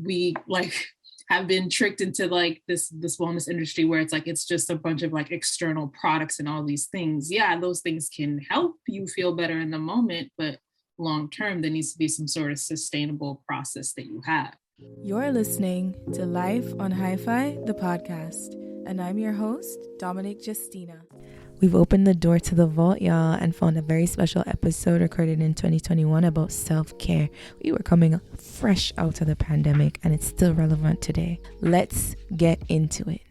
we like have been tricked into like this wellness industry where it's like it's just a bunch of like external products and all these things. Yeah, those things can help you feel better in the moment, but long term there needs to be some sort of sustainable process that you have. You're listening to Life on Hifi, the podcast, and I'm your host, Dominic Justina. We've opened the door to the vault, y'all, and found a very special episode recorded in 2021 about self-care. We were coming fresh out of the pandemic, and it's still relevant today. Let's get into it.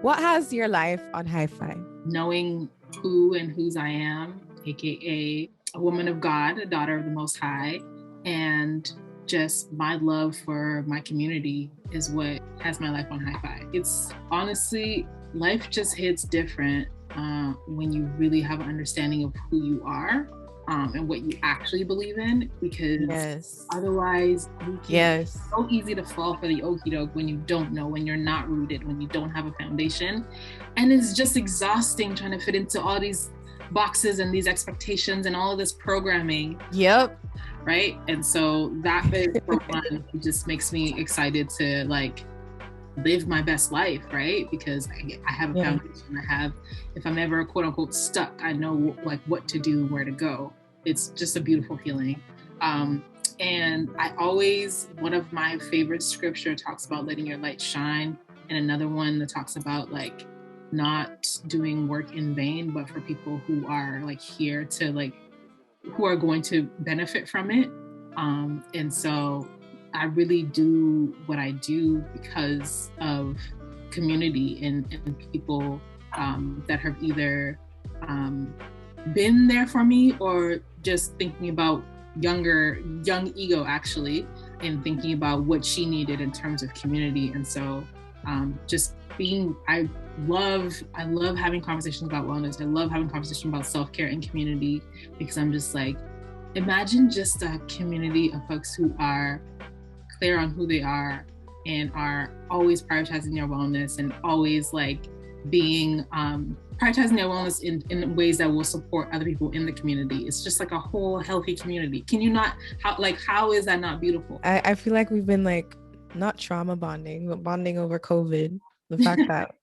What has your life on Hifi? Knowing who and whose I am, aka a woman of God, a daughter of the Most High, and just my love for my community is what has my life on Hifi. It's honestly, life just hits different when you really have an understanding of who you are and what you actually believe in, because otherwise it's so easy to fall for the okie doke when you don't know, when you're not rooted, when you don't have a foundation. And it's just exhausting trying to fit into all these boxes and these expectations and all of this programming. Yep. Right. And so that is for one, it just makes me excited to like live my best life, right? Because I have a foundation. I have, if I'm ever quote unquote stuck, I know like what to do, where to go. It's just a beautiful feeling. And I always, one of my favorite scripture talks about letting your light shine, and another one that talks about like not doing work in vain, but for people who are like here to like, who are going to benefit from it. And so I really do what I do because of community and people that have either been there for me or just thinking about young ego actually, and thinking about what she needed in terms of community. And so I love having conversations about wellness. I love having conversations about self-care and community, because I'm just like, imagine just a community of folks who are clear on who they are and are always prioritizing their wellness and always like being prioritizing their wellness in ways that will support other people in the community. It's just like a whole healthy community. Can you not, how is that not beautiful? I feel like we've been like not trauma bonding, but bonding over COVID. The fact that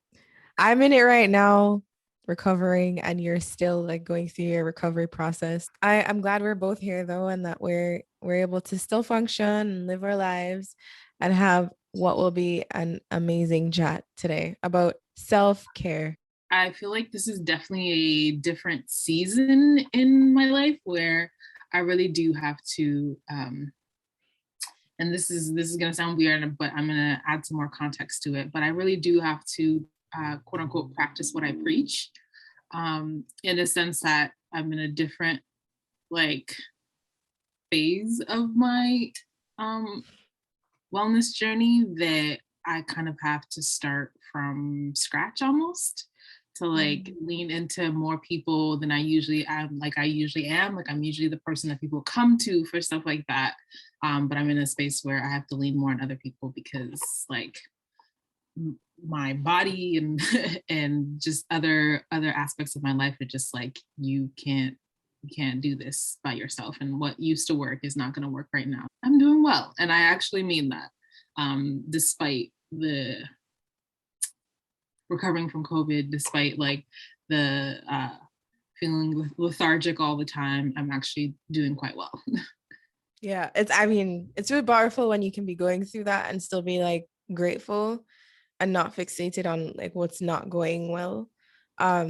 I'm in it right now, recovering, and you're still like going through your recovery process. I'm glad we're both here though, and that we're able to still function and live our lives and have what will be an amazing chat today about self-care. I feel like this is definitely a different season in my life where I really do have to and this is going to sound weird, but I'm going to add some more context to it. But I really do have to quote unquote practice what I preach, in a sense that I'm in a different like phase of my wellness journey that I kind of have to start from scratch almost, to like lean into more people than I usually am. Like I'm usually the person that people come to for stuff like that. But I'm in a space where I have to lean more on other people because like my body and and just other aspects of my life are just like, you can't do this by yourself, and what used to work is not going to work right now. I'm doing well, and I actually mean that. Despite the recovering from COVID, despite like the feeling lethargic all the time, I'm actually doing quite well. Yeah, it's really powerful when you can be going through that and still be like grateful and not fixated on like what's not going well. Are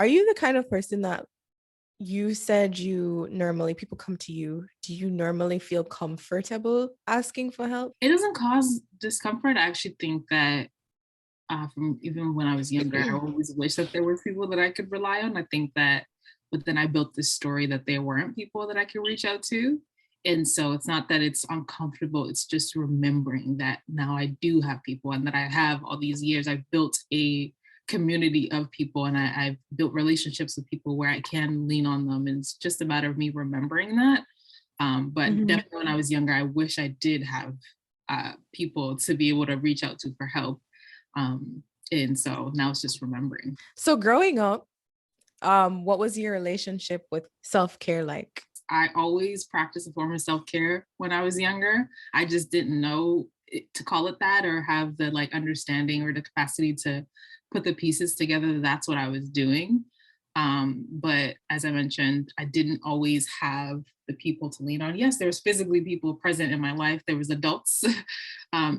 you the kind of person that, you said you normally, people come to you, do you normally feel comfortable asking for help? It doesn't cause discomfort. I actually think that from even when I was younger, I always wished that there were people that I could rely on. I think that, but then I built this story that there weren't people that I could reach out to. And so it's not that it's uncomfortable, it's just remembering that now I do have people, and that I have all these years, I've built a community of people, and I've built relationships with people where I can lean on them. And it's just a matter of me remembering that. But definitely when I was younger, I wish I did have people to be able to reach out to for help. And so now it's just remembering. So growing up, what was your relationship with self-care like? I always practiced a form of self-care when I was younger. I just didn't know to call it that, or have the like understanding or the capacity to put the pieces together. That's what I was doing. But as I mentioned, I didn't always have the people to lean on. Yes, there was physically people present in my life. There was adults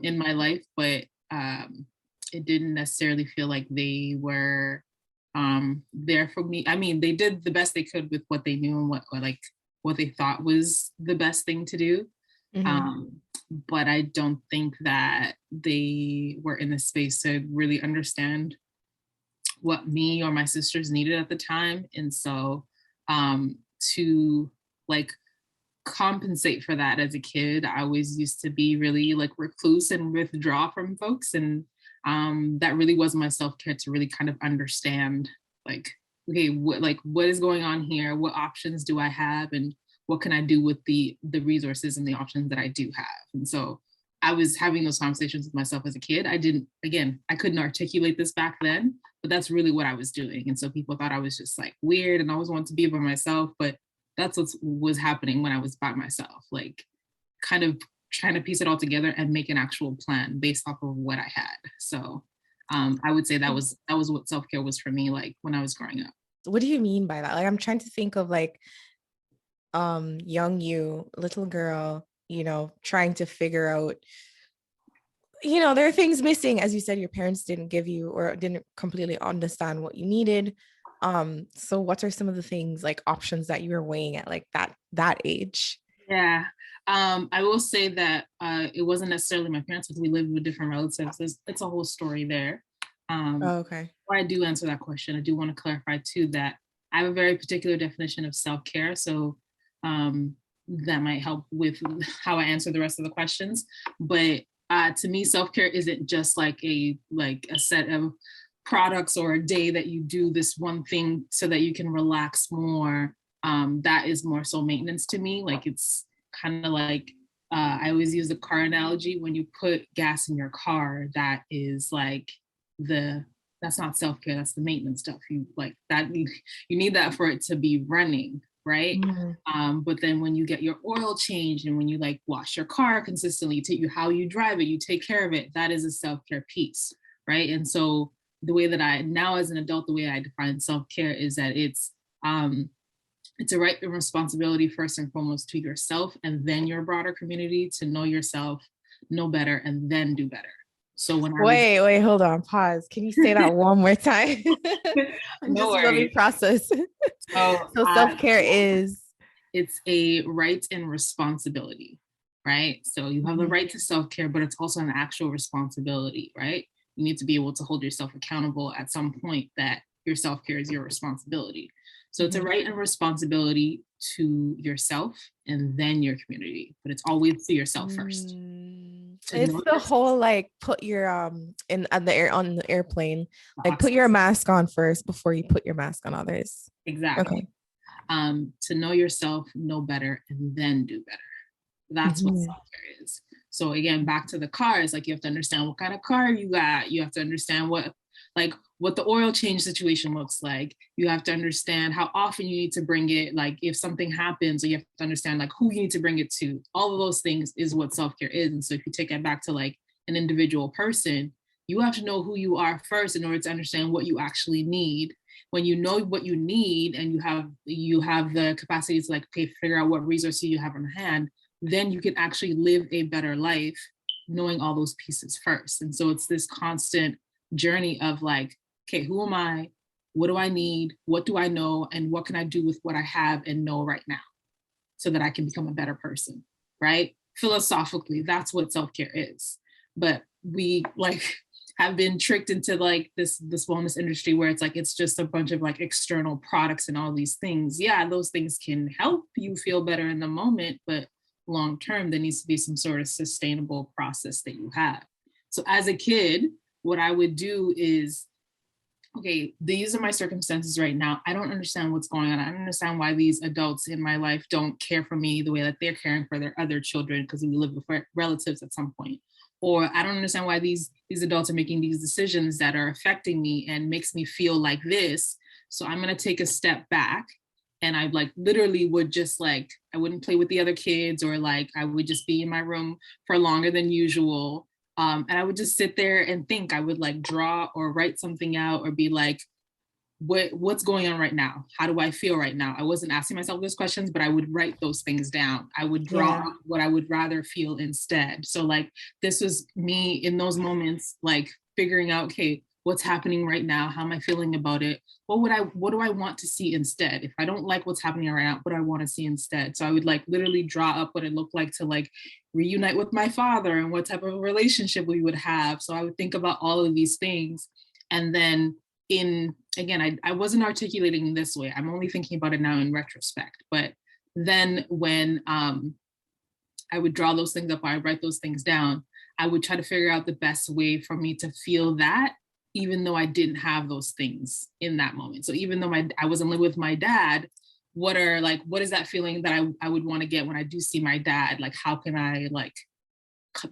in my life, but it didn't necessarily feel like they were there for me. I mean, they did the best they could with what they knew and what they thought was the best thing to do. But I don't think that they were in the space to really understand what me or my sisters needed at the time. And so to like compensate for that as a kid, I always used to be really like recluse and withdraw from folks. And that really was my self-care, to really kind of understand like, okay, what is going on here? What options do I have? And what can I do with the resources and the options that I do have? And so I was having those conversations with myself as a kid. I couldn't articulate this back then, but that's really what I was doing. And so people thought I was just like weird and always wanted to be by myself, but that's what was happening when I was by myself, like kind of trying to piece it all together and make an actual plan based off of what I had. So I would say that was what self-care was for me, like when I was growing up. What do you mean by that? Like, I'm trying to think of like young you, little girl, trying to figure out, there are things missing. As you said, your parents didn't give you or didn't completely understand what you needed. So what are some of the things, like options that you were weighing at like that age? Yeah. I will say that it wasn't necessarily my parents, because we lived with different relatives. It's a whole story there. Okay. Before I do answer that question, I do want to clarify too that I have a very particular definition of self-care. So that might help with how I answer the rest of the questions. But to me, self-care isn't just like a set of products or a day that you do this one thing so that you can relax more. That is more so maintenance to me. Like it's kind of like I always use the car analogy. When you put gas in your car, that is like that's not self-care, that's the maintenance stuff. You like that you need that for it to be running, right? But then when you get your oil changed and when you like wash your car consistently, how you drive it, you take care of it, that is a self-care piece, right? And so the way that I now as an adult, the way I define self-care is that it's a right and responsibility first and foremost to yourself and then your broader community, to know yourself, know better, and then do better. So when wait, hold on, pause. Can you say that one more time? I'm no just let me process. So self-care is it's a right and responsibility, right? So you have the right to self-care, but it's also an actual responsibility, right? You need to be able to hold yourself accountable at some point that your self-care is your responsibility. So it's a right and responsibility to yourself and then your community, but it's always to yourself first. It's the whole like put your on the airplane, like put your mask on first before you put your mask on others. Exactly. Okay. To know yourself, know better, and then do better. That's what self-care is. So again, back to the cars, like you have to understand what kind of car you got. You have to understand what the oil change situation looks like. You have to understand how often you need to bring it. Like if something happens, or you have to understand like who you need to bring it to. All of those things is what self-care is. And so if you take it back to like an individual person, you have to know who you are first in order to understand what you actually need. When you know what you need and you have the capacity to like figure out what resources you have on hand, then you can actually live a better life knowing all those pieces first. And so it's this constant journey of like, okay, who am I? What do I need? What do I know? And what can I do with what I have and know right now so that I can become a better person, right? Philosophically, that's what self-care is. But we like have been tricked into like this wellness industry where it's like, it's just a bunch of like external products and all these things. Yeah, those things can help you feel better in the moment, but long term, there needs to be some sort of sustainable process that you have. So as a kid, what I would do is, okay, these are my circumstances right now. I don't understand what's going on. I don't understand why these adults in my life don't care for me the way that they're caring for their other children, because we live with relatives at some point. Or I don't understand why these adults are making these decisions that are affecting me and makes me feel like this. So I'm going to take a step back And I like literally would just like, I wouldn't play with the other kids, or like I would just be in my room for longer than usual. And I would just sit there and think. I would like draw or write something out, or be like, what's going on right now? How do I feel right now? I wasn't asking myself those questions, but I would write those things down. I would draw what I would rather feel instead. So like, this was me in those moments, like figuring out, okay, what's happening right now? How am I feeling about it? What do I want to see instead? If I don't like what's happening right now, what do I want to see instead? So I would like literally draw up what it looked like to like reunite with my father, and what type of relationship we would have. So I would think about all of these things. And then I wasn't articulating this way. I'm only thinking about it now in retrospect. But then when I would draw those things up, or I write those things down, I would try to figure out the best way for me to feel that, even though I didn't have those things in that moment. So even though I wasn't living with my dad, what is that feeling that I would want to get when I do see my dad? Like, how can I like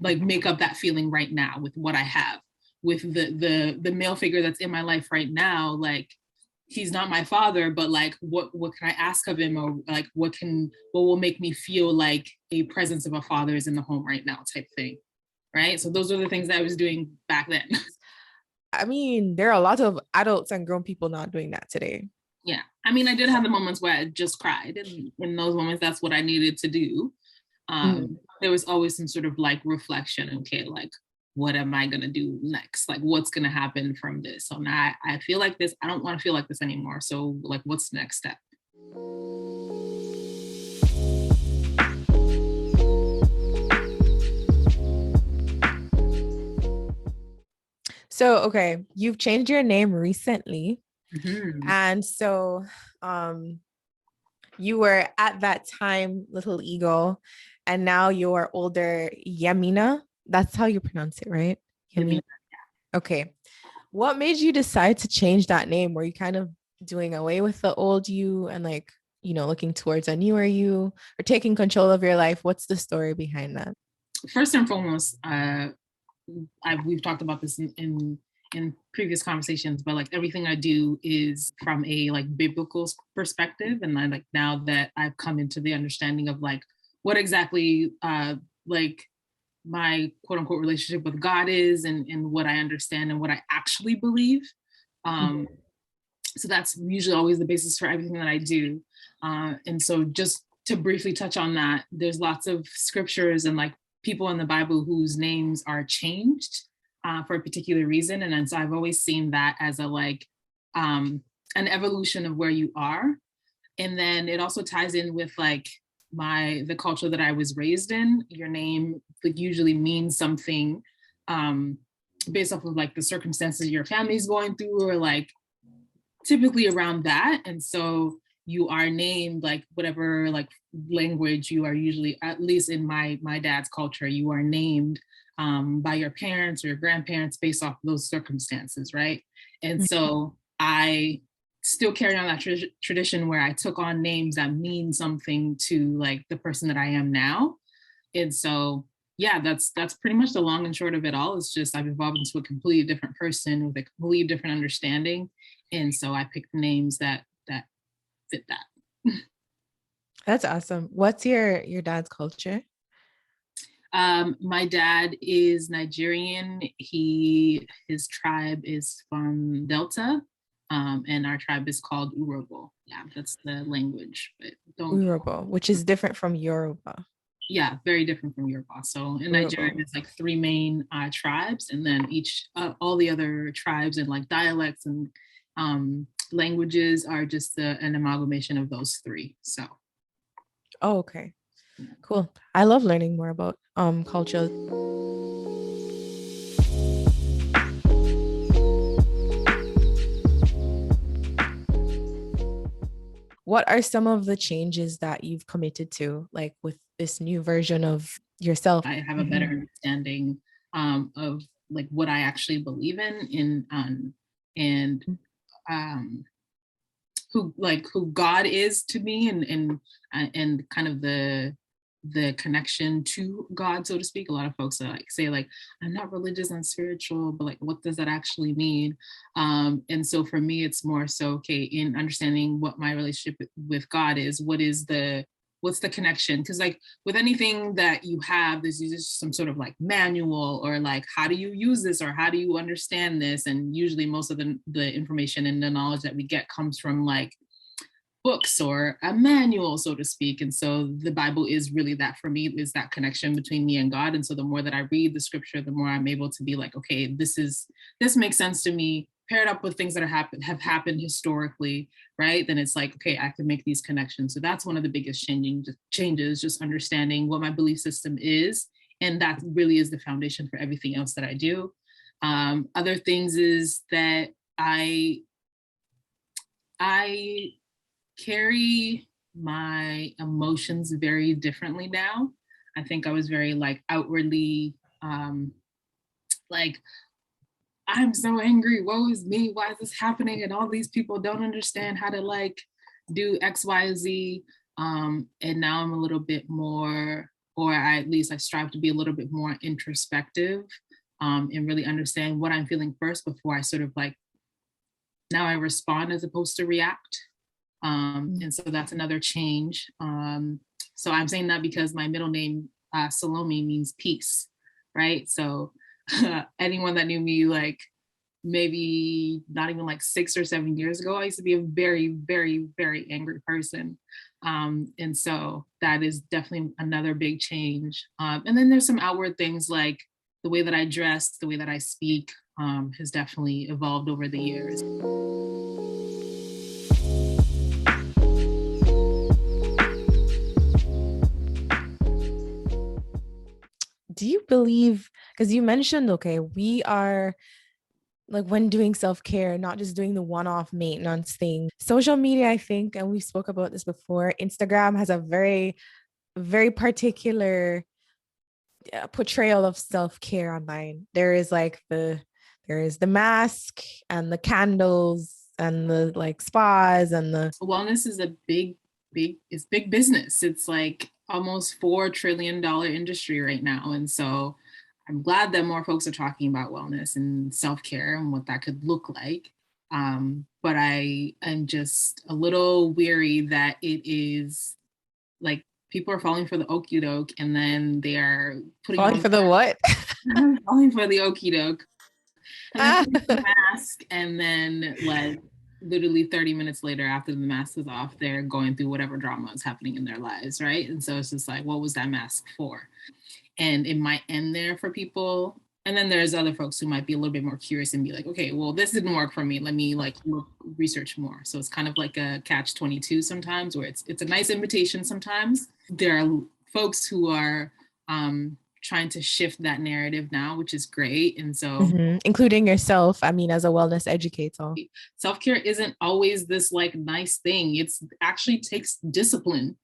make up that feeling right now with what I have, with the male figure that's in my life right now? Like, he's not my father, but like, what can I ask of him? Or like, what will make me feel like a presence of a father is in the home right now, type thing. Right. So those are the things that I was doing back then. I mean, there are a lot of adults and grown people not doing that today. Yeah. I mean, I did have the moments where I just cried. And in those moments, that's what I needed to do. There was always some sort of like reflection. Okay, like, what am I going to do next? Like, what's going to happen from this? So now I feel like this. I don't want to feel like this anymore. So like, what's the next step? So, okay, you've changed your name recently. Mm-hmm. And so you were at that time Little Eagle, and now you're older Yemina. That's how you pronounce it, right? Yemina. Okay. What made you decide to change that name? Were you kind of doing away with the old you and like, looking towards a newer you, or taking control of your life? What's the story behind that? First and foremost, we've talked about this in previous conversations, but like everything I do is from a like biblical perspective. And I like, now that I've come into the understanding of like what exactly like my quote unquote relationship with God is, and what I understand and what I actually believe. So that's usually always the basis for everything that I do. And so just to briefly touch on that, there's lots of scriptures and like people in the Bible whose names are changed for a particular reason. And then so I've always seen that as a like an evolution of where you are. And then it also ties in with like the culture that I was raised in. Your name like usually means something based off of like the circumstances your family's going through, or like typically around that. And so you are named like whatever like language you are usually, at least in my dad's culture, you are named by your parents or your grandparents based off those circumstances, right? And so I still carry on that tradition where I took on names that mean something to like the person that I am now. And so yeah, that's pretty much the long and short of it all. It's just I've evolved into a completely different person with a completely different understanding. And so I picked names that fit that. That's awesome. What's your dad's culture? My dad is Nigerian. His tribe is from Delta, and our tribe is called Urobo. Yeah, that's the language. But Urobo, which is different from Yoruba. Yeah, very different from Yoruba. So in Nigeria, there's like three main tribes, and then all the other tribes and like dialects and languages are just an amalgamation of those three. So. Oh, okay. Cool. I love learning more about culture. What are some of the changes that you've committed to, like with this new version of yourself? I have a better understanding of like what I actually believe in and who God is to me, and kind of the the connection to God, so to speak. A lot of folks are like say like, I'm not religious, I'm spiritual, but like, what does that actually mean? And so for me, it's more so, okay, in understanding what my relationship with God is, what's the connection? Because like with anything that you have, there's just some sort of like manual, or like, how do you use this, or how do you understand this? And usually most of the information and the knowledge that we get comes from like books or a manual, so to speak. And so the Bible is really that for me, is that connection between me and God. And so the more that I read the scripture, the more I'm able to be like, okay, this makes sense to me, paired up with things that have happened historically, right? Then it's like, okay, I can make these connections. So that's one of the biggest changes, just understanding what my belief system is. And that really is the foundation for everything else that I do. Other things is that I carry my emotions very differently now. I think I was very like outwardly like, I'm so angry, woe is me, why is this happening? And all these people don't understand how to like do X, Y, Z. And now I'm a little bit more, or at least I strive to be a little bit more introspective, and really understand what I'm feeling first before I sort of like, now I respond as opposed to react. And so that's another change. So I'm saying that because my middle name, Salome, means peace, right? So anyone that knew me like maybe not even like 6 or 7 years ago, I used to be a very, very, very angry person. And so that is definitely another big change. And then there's some outward things like the way that I dress, the way that I speak, has definitely evolved over the years. Do you believe, because you mentioned, okay, we are like when doing self-care, not just doing the one-off maintenance thing. Social media, I think, and we spoke about this before, Instagram has a very, very particular portrayal of self-care online. There is the mask and the candles and the like spas and the wellness is a it's big business. It's like almost $4 trillion industry right now. And so I'm glad that more folks are talking about wellness and self-care and what that could look like. But I am just a little weary that it is like people are falling for the okie doke, and then they are putting falling on for the what? falling for the okie doke, and then putting the mask, and then like literally 30 minutes later after the mask is off, they're going through whatever drama is happening in their lives, right? And so it's just like, what was that mask for? And it might end there for people. And then there's other folks who might be a little bit more curious and be like, okay, well, this didn't work for me. Let me like research more. So it's kind of like a catch-22 sometimes, where it's a nice invitation sometimes. There are folks who are trying to shift that narrative now, which is great. And so including yourself, I mean, as a wellness educator, self-care isn't always this like nice thing. It's actually takes discipline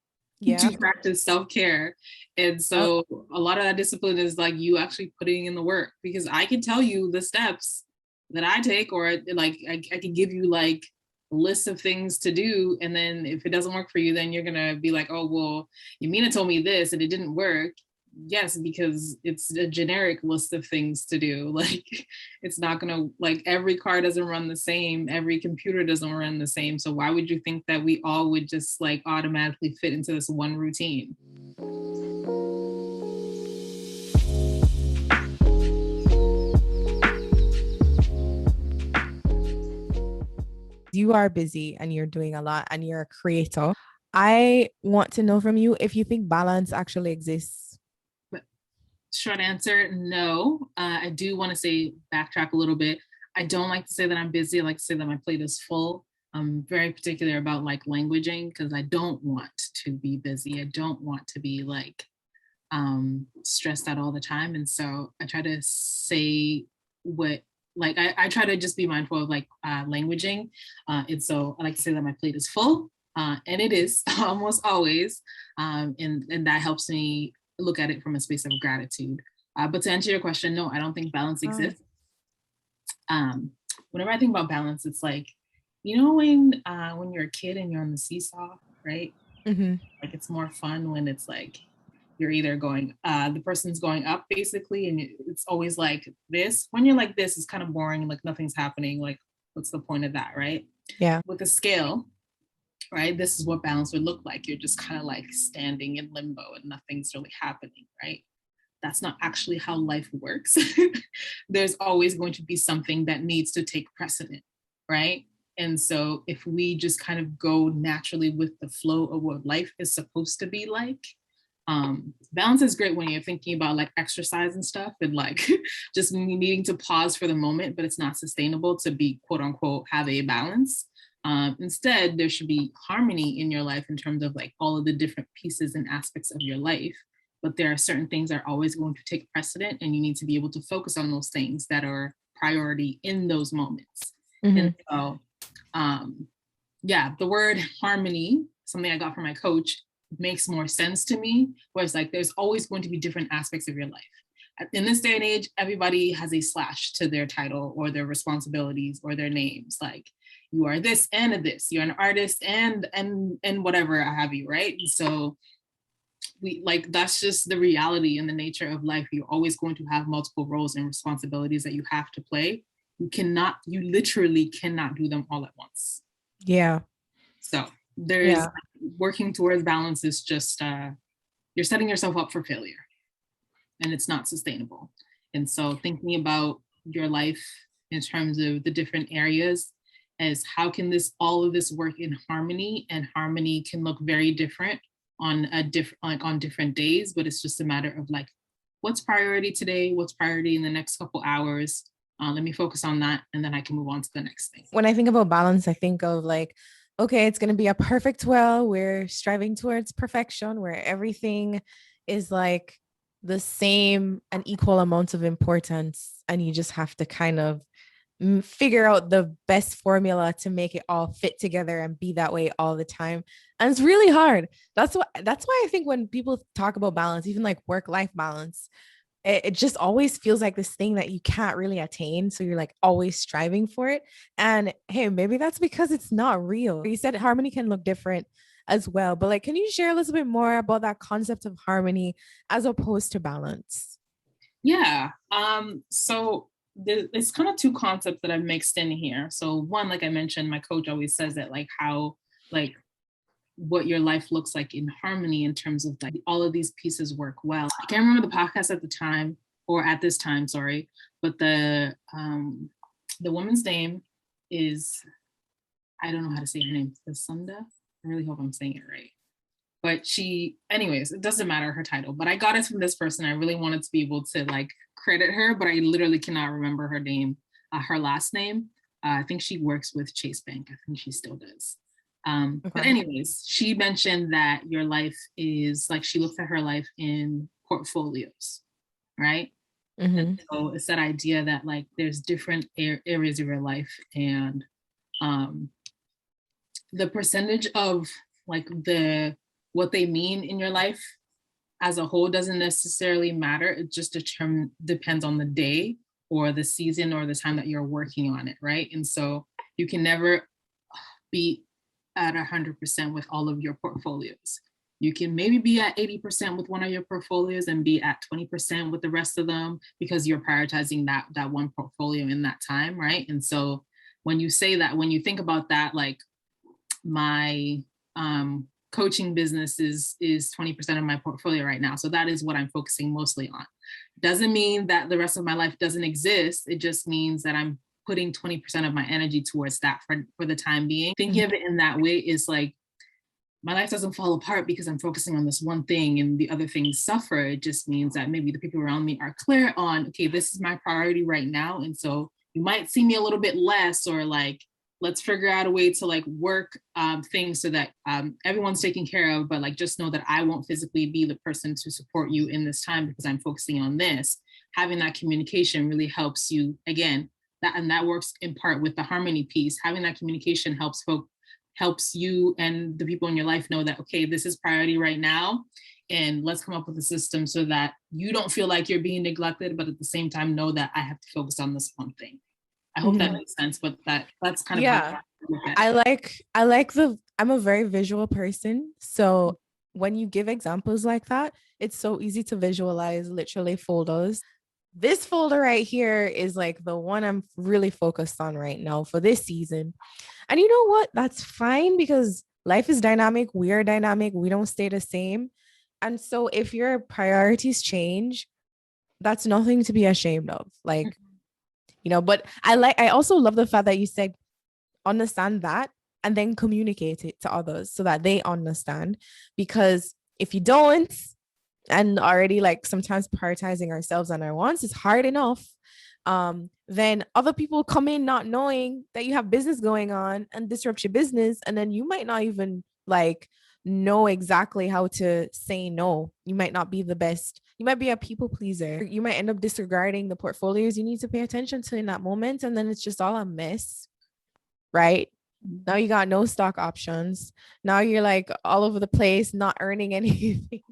to practice self-care. And so a lot of that discipline is like you actually putting in the work, because I can tell you the steps that I take, or like I can give you like a list of things to do. And then if it doesn't work for you, then you're going to be like, oh, well, Yemina told me this and it didn't work. Yes, because it's a generic list of things to do. Like it's not gonna, like every car doesn't run the same, every computer doesn't run the same. So why would you think that we all would just like automatically fit into this one routine? You are busy and you're doing a lot and you're a creator. I want to know from you if you think balance actually exists. Short answer, no. I do want to say, backtrack a little bit. I don't like to say that I'm busy. I like to say that my plate is full. I'm very particular about like languaging, because I don't want to be busy. I don't want to be like stressed out all the time. And so I try to say what, like, I try to just be mindful of like languaging. And so I like to say that my plate is full, and it is almost always. And that helps me look at it from a space of gratitude. But to answer your question, no, I don't think balance exists. Whenever I think about balance, it's like, you know, when you're a kid and you're on the seesaw, right? Like it's more fun when it's like you're either going, the person's going up basically, and it's always like this. When you're like this, it's kind of boring, like nothing's happening. Like, what's the point of that, right? Yeah. With a scale, right? This is what balance would look like. You're just kind of like standing in limbo and nothing's really happening, right? That's not actually how life works. There's always going to be something that needs to take precedent, right? And so if we just kind of go naturally with the flow of what life is supposed to be like, balance is great when you're thinking about like exercise and stuff and like just needing to pause for the moment, but it's not sustainable to be quote unquote have a balance. Instead, there should be harmony in your life in terms of like all of the different pieces and aspects of your life. But there are certain things that are always going to take precedent, and you need to be able to focus on those things that are priority in those moments. Mm-hmm. And so, the word harmony, something I got from my coach, makes more sense to me, where it's like there's always going to be different aspects of your life. In this day and age, everybody has a slash to their title or their responsibilities or their names. Like, you are this and a this, you're an artist and whatever have you, right? And so that's just the reality and the nature of life. You're always going to have multiple roles and responsibilities that you have to play. You literally cannot do them all at once. Yeah. So there's working towards balance is just, you're setting yourself up for failure, and it's not sustainable. And so thinking about your life in terms of the different areas as how can all of this work in harmony, and harmony can look very different on different days, but it's just a matter of like, what's priority today? What's priority in the next couple hours? Let me focus on that, and then I can move on to the next thing. When I think about balance, I think of like, okay, it's going to be a perfect well. We're striving towards perfection, where everything is like the same and equal amounts of importance. And you just have to kind of figure out the best formula to make it all fit together and be that way all the time. And it's really hard. That's why I think when people talk about balance, even like work-life balance, it just always feels like this thing that you can't really attain. So you're like always striving for it. And hey, maybe that's because it's not real. You said harmony can look different as well, but like, can you share a little bit more about that concept of harmony as opposed to balance? Yeah. So it's kind of two concepts that I've mixed in here. So one, like I mentioned, my coach always says that like how like what your life looks like in harmony in terms of like all of these pieces work well. I can't remember the podcast at this time, sorry, but the woman's name is, I don't know how to say her name, Sunda. I really hope I'm saying it right. But anyways, it doesn't matter her title, but I got it from this person. I really wanted to be able to like credit her, but I literally cannot remember her name, her last name. I think she works with Chase Bank. I think she still does. Okay. But anyways, she mentioned that your life is like, she looks at her life in portfolios, right? Mm-hmm. And so it's that idea that like there's different areas of your life, and the percentage of like what they mean in your life as a whole doesn't necessarily matter. It just depends on the day or the season or the time that you're working on it, right? And so you can never be at 100% with all of your portfolios. You can maybe be at 80% with one of your portfolios and be at 20% with the rest of them because you're prioritizing that one portfolio in that time, right? And so when you say that, when you think about that, like my coaching business is 20% of my portfolio right now. So that is what I'm focusing mostly on. Doesn't mean that the rest of my life doesn't exist. It just means that I'm putting 20% of my energy towards that for the time being. Thinking of it in that way is like, my life doesn't fall apart because I'm focusing on this one thing and the other things suffer. It just means that maybe the people around me are clear on, okay, this is my priority right now. And so you might see me a little bit less, or like, let's figure out a way to like work things so that everyone's taken care of, but like, just know that I won't physically be the person to support you in this time because I'm focusing on this. Having that communication really helps you, again, that works in part with the harmony piece. Having that communication helps you and the people in your life know that, okay, this is priority right now, and let's come up with a system so that you don't feel like you're being neglected, but at the same time know that I have to focus on this one thing. I hope that makes sense, but that's kind of I'm a very visual person. So when you give examples like that, it's so easy to visualize literally folders. This folder right here is like the one I'm really focused on right now for this season. And you know what? That's fine because life is dynamic. We are dynamic. We don't stay the same. And so if your priorities change, that's nothing to be ashamed of. Like, but I also love the fact that you said understand that and then communicate it to others so that they understand. Because if you don't, and already like sometimes prioritizing ourselves and our wants is hard enough, then other people come in not knowing that you have business going on and disrupt your business, and then you might not even like know exactly how to say no. You might not be the best. You might be a people pleaser. You might end up disregarding the portfolios you need to pay attention to in that moment, and then it's just all a mess, right? Now you got no stock options. Now you're like all over the place, not earning anything.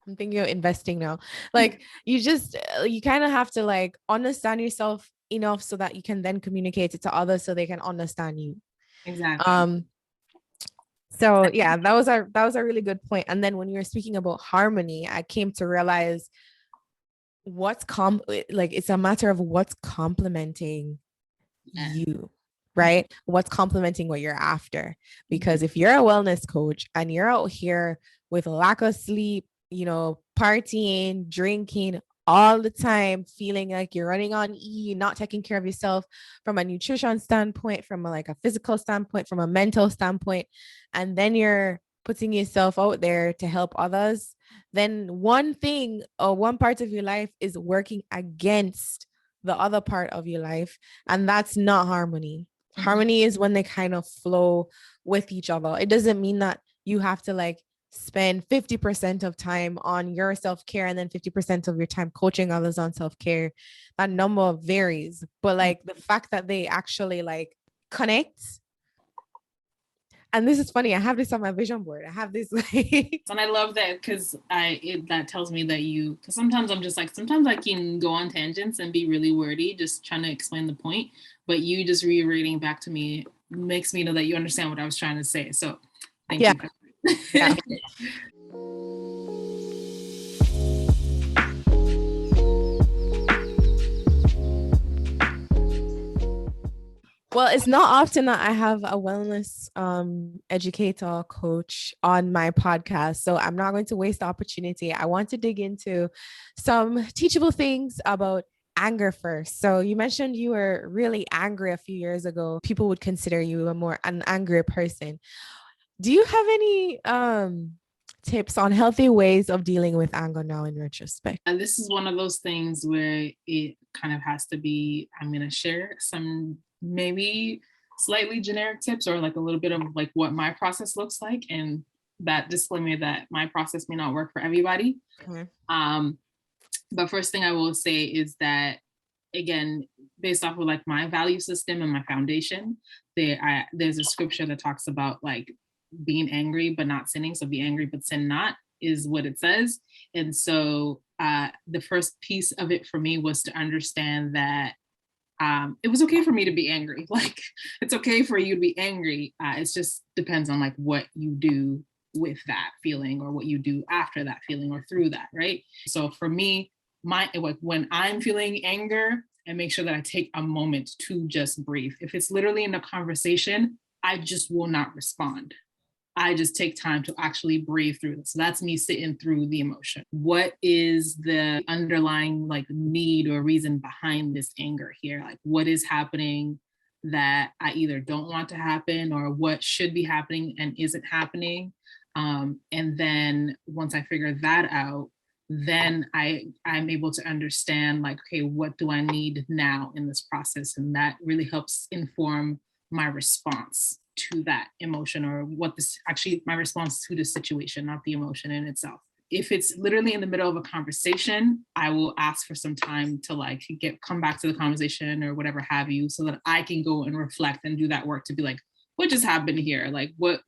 I'm thinking of investing now. Like you kind of have to like understand yourself enough so that you can then communicate it to others so they can understand you. Exactly. So yeah, that was a really good point. And then when you were speaking about harmony, I came to realize it's a matter of what's complementing you, right? What's complementing what you're after. Because if you're a wellness coach and you're out here with lack of sleep, partying, drinking all the time, feeling like you're running on E, not taking care of yourself from a nutrition standpoint, from like a physical standpoint, from a mental standpoint, and then you're putting yourself out there to help others, then one thing or one part of your life is working against the other part of your life. And that's not harmony. Harmony is when they kind of flow with each other. It doesn't mean that you have to like spend 50% of time on your self-care and then 50% of your time coaching others on self-care. That number varies, but like the fact that they actually like connect. And this is funny. I have this on my vision board. I have this like, and I love that because that tells me that because sometimes I'm just like, sometimes I can go on tangents and be really wordy, just trying to explain the point. But you just reiterating back to me makes me know that you understand what I was trying to say. So thank you. Yeah. Well, it's not often that I have a wellness educator coach on my podcast, so I'm not going to waste the opportunity. I want to dig into some teachable things about anger first. So you mentioned you were really angry a few years ago. People would consider you an angry person. Do you have any tips on healthy ways of dealing with anger now in retrospect? And this is one of those things where it kind of has to be, I'm going to share some maybe slightly generic tips or like a little bit of like what my process looks like. And that disclaimer that my process may not work for everybody. But first thing I will say is that, again, based off of like my value system and my foundation, there's a scripture that talks about like being angry but not sinning. So be angry but sin not is what it says. And so the first piece of it for me was to understand that it was okay for me to be angry. Like it's okay for you to be angry. It just depends on like what you do with that feeling or what you do after that feeling or through that, right? So for me, when I'm feeling anger, I make sure that I take a moment to just breathe. If it's literally in a conversation, I just will not respond. I just take time to actually breathe through this. So that's me sitting through the emotion. What is the underlying like need or reason behind this anger here? Like what is happening that I either don't want to happen or what should be happening and isn't happening? And then once I figure that out, then I'm able to understand like, okay, what do I need now in this process? And that really helps inform my response to that emotion or my response to the situation, not the emotion in itself. If it's literally in the middle of a conversation, I will ask for some time to like come back to the conversation or whatever have you, so that I can go and reflect and do that work to be like, what just happened here? Like what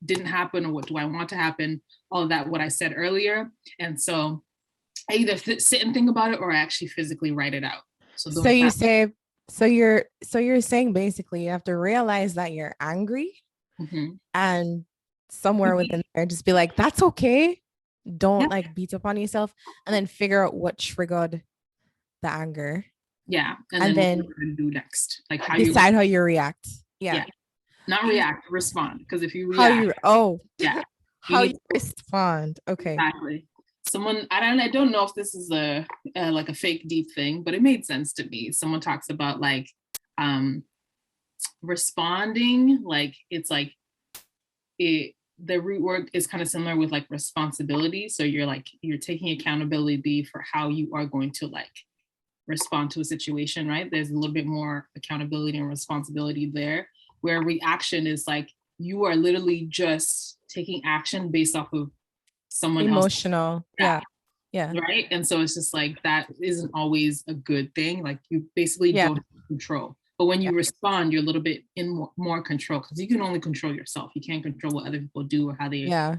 didn't happen or what do I want to happen? All of that, what I said earlier. And so I either sit and think about it or I actually physically write it out. So you're saying basically you have to realize that you're angry and somewhere within there just be like, that's okay. Don't Yeah. like beat up on yourself, and then figure out what triggered the anger, Yeah. And and then what then you're going to do next. Like how you, decide how you react. yeah, Yeah. not Because react, respond. Because if you how react, you, yeah, you how need you to, respond. Okay. exactly. Someone, I don't know if this is like a fake deep thing, but it made sense to me. Someone talks about like, um, responding, like it's like it, the root word is kind of similar with like responsibility. So you're taking accountability for how you are going to like respond to a situation, right? There's a little bit more accountability and responsibility there, where reaction is like you are literally just taking action based off of someone else. Emotional. Yeah. Yeah. Yeah. Right. And so it's just like that isn't always a good thing. Like you basically Yeah. don't have control. But when Yeah. you respond, you're a little bit in more control, because you can only control yourself. You can't control what other people do or Yeah.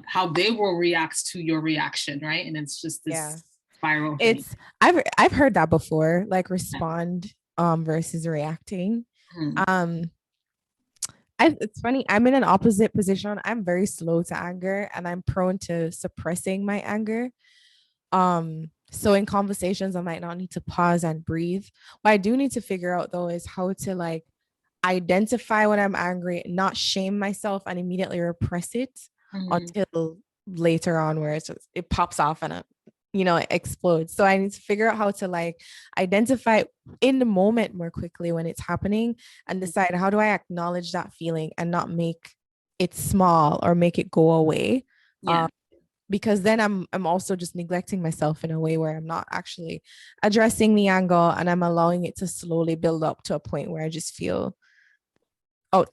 how they will react to your reaction, right? And it's just Yeah. this spiral thing. It's I've heard that before, like Yeah. respond versus reacting. Mhm. Um it's funny, I'm in an opposite position. I'm very slow to anger and I'm prone to suppressing my anger. So in conversations, I might not need to pause and breathe. What I do need to figure out though is how to like identify when I'm angry, not shame myself and immediately repress it Mhm. until later on where it pops off and it explodes. So I need to figure out how to like identify in the moment more quickly when it's happening and decide how do I acknowledge that feeling and not make it small or make it go away. Yeah. Because then I'm also just neglecting myself in a way where I'm not actually addressing the anger and I'm allowing it to slowly build up to a point where I just feel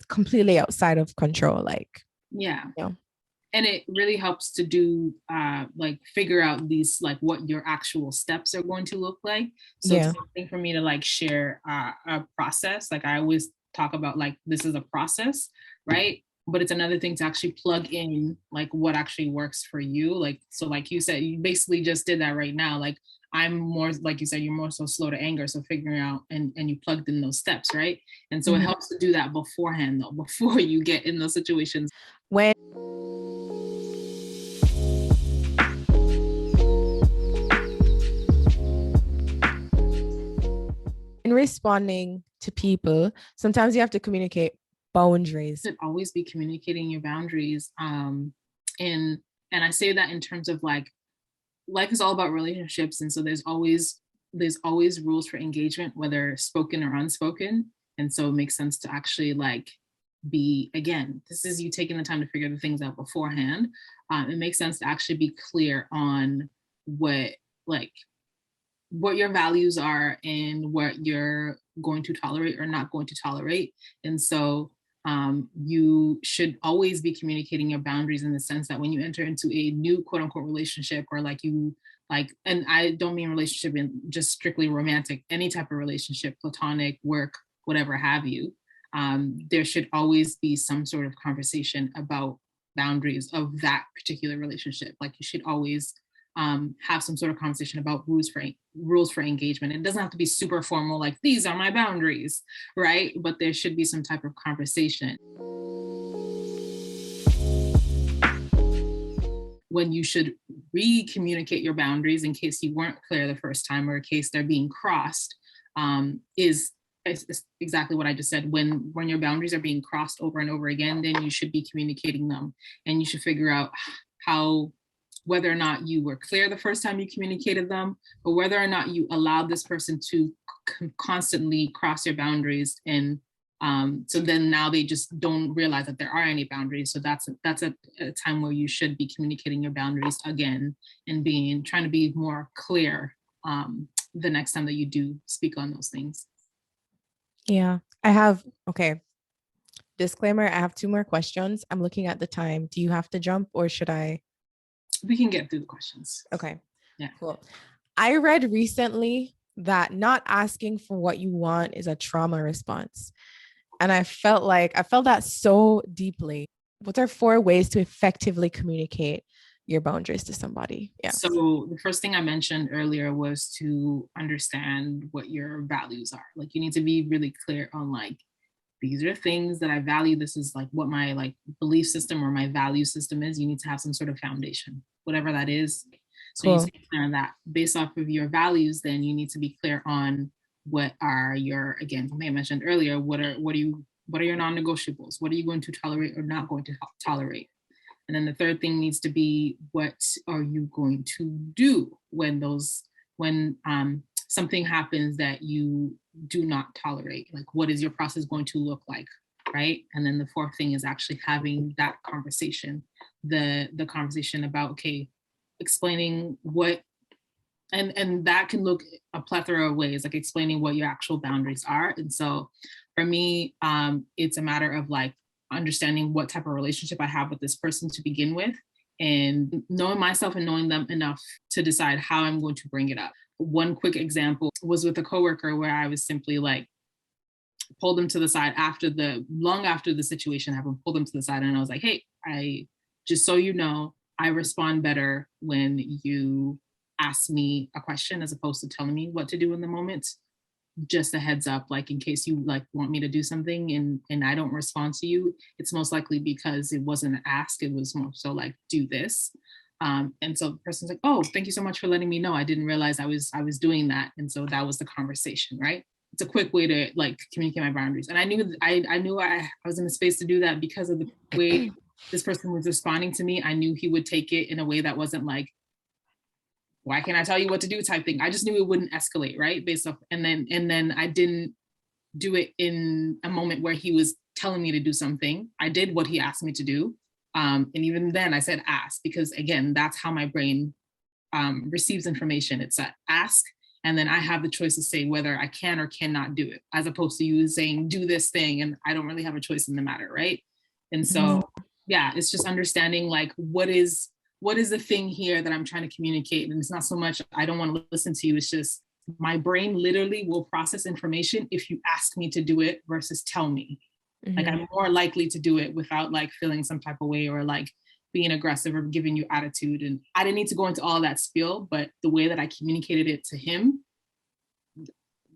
completely outside of control. Like, Yeah. you know, And it really helps to do like figure out these like what your actual steps are going to look like. So it's yeah, something for me to like share a process. Like I always talk about like this is a process, right? But it's another thing to actually plug in like what actually works for you. Like so, like you said, you basically just did that right now. Like I'm more, like you said, you're more so slow to anger. So figuring out and you plugged in those steps, right? And so it mm-hmm. helps to do that beforehand though, before you get in those situations. When in responding to people, sometimes you have to communicate boundaries. Should always be communicating your boundaries. And and I say that in terms of like life is all about relationships, and so there's always rules for engagement, whether spoken or unspoken. And so it makes sense to actually like be, again, this is you taking the time to figure the things out beforehand. It makes sense to actually be clear on what like what your values are and what you're going to tolerate or not going to tolerate. And so you should always be communicating your boundaries in the sense that when you enter into a new quote unquote relationship, or like you like, and I don't mean relationship in just strictly romantic, any type of relationship, platonic, work, whatever have you, there should always be some sort of conversation about boundaries of that particular relationship. Like you should always have some sort of conversation about rules for engagement. It doesn't have to be super formal, like these are my boundaries, right? But there should be some type of conversation. When you should re-communicate your boundaries in case you weren't clear the first time, or in case they're being crossed, is exactly what I just said. When your boundaries are being crossed over and over again, then you should be communicating them, and you should figure out how, whether or not you were clear the first time you communicated them, or whether or not you allowed this person to constantly cross your boundaries. And so then now they just don't realize that there are any boundaries. So that's a time where you should be communicating your boundaries again, and trying to be more clear the next time that you do speak on those things. Yeah. Okay. Disclaimer, I have two more questions. I'm looking at the time. Do you have to jump or should I? We can get through the questions. Okay. Yeah. Cool. I read recently that not asking for what you want is a trauma response. And I felt that so deeply. What are 4 ways to effectively communicate your boundaries to somebody? Yeah. So the first thing I mentioned earlier was to understand what your values are. Like you need to be really clear on like these are things that I value. This is like what my like belief system or my value system is. You need to have some sort of foundation, whatever that is. So you need to be clear on that. Based off of your values, then you need to be clear on what are your, again, something I mentioned earlier, what are your non-negotiables? What are you going to tolerate or not going to tolerate? And then the third thing needs to be, what are you going to do when something happens that you do not tolerate? Like, what is your process going to look like, right? And then the fourth thing is actually having that conversation, the conversation about, okay, explaining what, and that can look a plethora of ways, like explaining what your actual boundaries are. And so for me, it's a matter of like understanding what type of relationship I have with this person to begin with, and knowing myself and knowing them enough to decide how I'm going to bring it up. One quick example was with a coworker where I was simply like, pulled them to the side long after the situation happened, pulled them to the side, and I was like, hey, just so you know, I respond better when you ask me a question as opposed to telling me what to do in the moment. Just a heads up, like in case you like want me to do something and I don't respond to you, it's most likely because it wasn't an ask, it was more so like, do this. And so the person's like, oh, thank you so much for letting me know. I didn't realize I was doing that. And so that was the conversation, right? It's a quick way to like communicate my boundaries. And I knew I was in a space to do that because of the way this person was responding to me. I knew he would take it in a way that wasn't like, why can't I tell you what to do type thing. I just knew it wouldn't escalate, right? Based off, and then I didn't do it in a moment where he was telling me to do something. I did what he asked me to do. And even then I said ask, because again, that's how my brain receives information. It's a ask, and then I have the choice to say whether I can or cannot do it, as opposed to you saying, do this thing, and I don't really have a choice in the matter, right? And so, yeah, it's just understanding like, what is the thing here that I'm trying to communicate? And it's not so much, I don't want to listen to you. It's just my brain literally will process information if you ask me to do it versus tell me. Like I'm more likely to do it without like feeling some type of way or like being aggressive or giving you attitude. And I didn't need to go into all that spiel, but the way that I communicated it to him,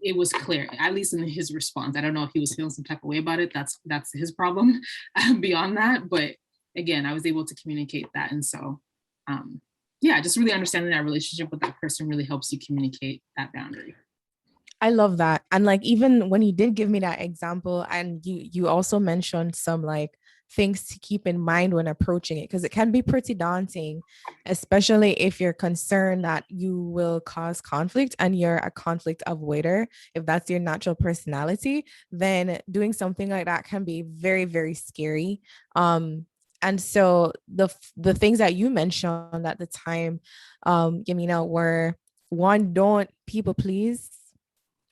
it was clear, at least in his response. I don't know if he was feeling some type of way about it. That's his problem beyond that. But again, I was able to communicate that. And so, yeah, just really understanding that relationship with that person really helps you communicate that boundary. I love that. And like, even when you did give me that example, and you also mentioned some like things to keep in mind when approaching it, because it can be pretty daunting, especially if you're concerned that you will cause conflict and you're a conflict avoider. If that's your natural personality, then doing something like that can be very, very scary. And so the things that you mentioned at the time, Yemina, were, one, don't people please.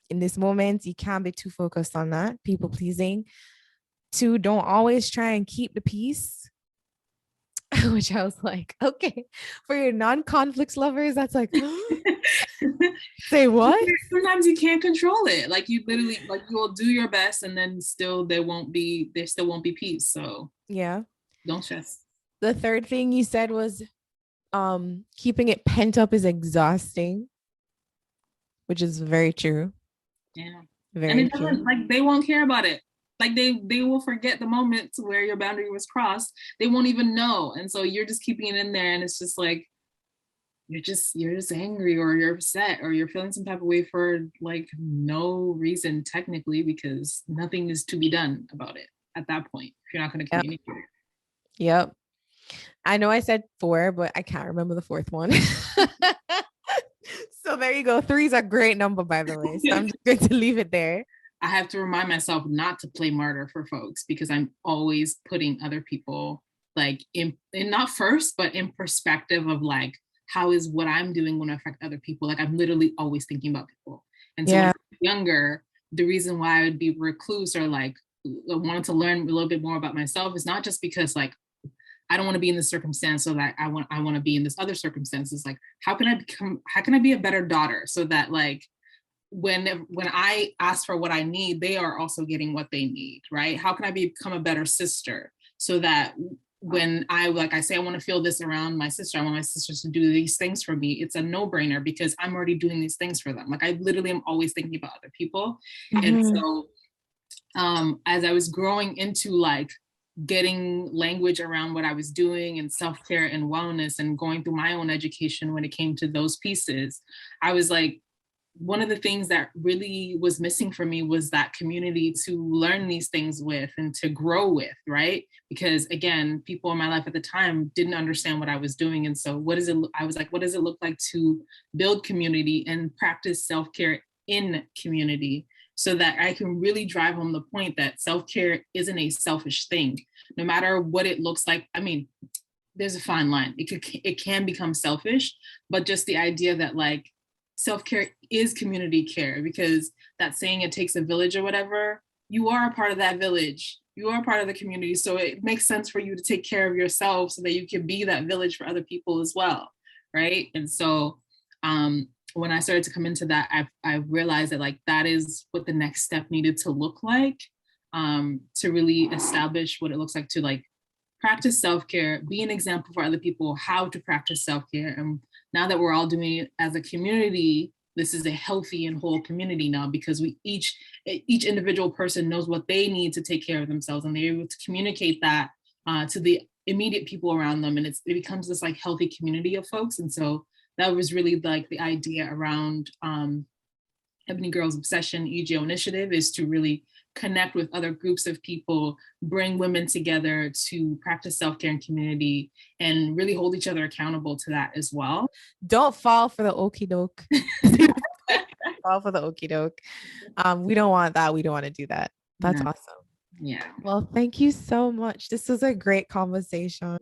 In this moment, you can't be too focused on that, people pleasing. Two, don't always try and keep the peace. Which I was like, okay, for your non-conflicts lovers, that's like, say what? Sometimes you can't control it. Like you literally, like you will do your best, and then still there still won't be peace. So yeah, don't stress. The third thing you said was, keeping it pent up is exhausting, which is very true. Yeah, very and it true. doesn't, like, they won't care about it. Like they will forget the moment where your boundary was crossed. They won't even know, and so you're just keeping it in there, and it's just like you're just angry, or you're upset, or you're feeling some type of way for like no reason technically, because nothing is to be done about it at that point if you're not going to communicate. Yep. I know I said 4, but I can't remember the 4th one. So there you go. 3 is a great number, by the way. So I'm just going to leave it there. I have to remind myself not to play martyr for folks, because I'm always putting other people like in not first, but in perspective of like, how is what I'm doing going to affect other people? Like I'm literally always thinking about people. And so when I was younger, the reason why I would be recluse or like wanted to learn a little bit more about myself is not just because like I don't want to be in this circumstance, so that I want to be in this other circumstances. Like, how can I be a better daughter, so that like when I ask for what I need, they are also getting what they need, right? How can I become a better sister, so that when I say I want to feel this around my sister, I want my sisters to do these things for me, it's a no-brainer because I'm already doing these things for them. Like I literally am always thinking about other people. And so as I was growing into like getting language around what I was doing and self-care and wellness and going through my own education when it came to those pieces, I was like, one of the things that really was missing for me was that community to learn these things with and to grow with, right? Because again, people in my life at the time didn't understand what I was doing. And so I was like, what does it look like to build community and practice self-care in community so that I can really drive home the point that self-care isn't a selfish thing, no matter what it looks like. I mean, there's a fine line. It can become selfish, but just the idea that like self-care is community care, because that saying it takes a village or whatever, you are a part of that village. You are a part of the community. So it makes sense for you to take care of yourself so that you can be that village for other people as well. Right. And so when I started to come into that, I realized that like that is what the next step needed to look like, to really establish what it looks like to like practice self-care, be an example for other people how to practice self-care. And now that we're all doing it as a community, this is a healthy and whole community now, because we each individual person knows what they need to take care of themselves, and they're able to communicate that to the immediate people around them, and it becomes this like healthy community of folks. And so that was really like the idea around Ebony Girls Obsession EGO initiative, is to really connect with other groups of people, bring women together to practice self-care and community, and really hold each other accountable to that as well. Don't fall for the okie doke. Fall for the okie doke. We don't want that. We don't want to do that. That's awesome. Yeah. Well, thank you so much. This was a great conversation.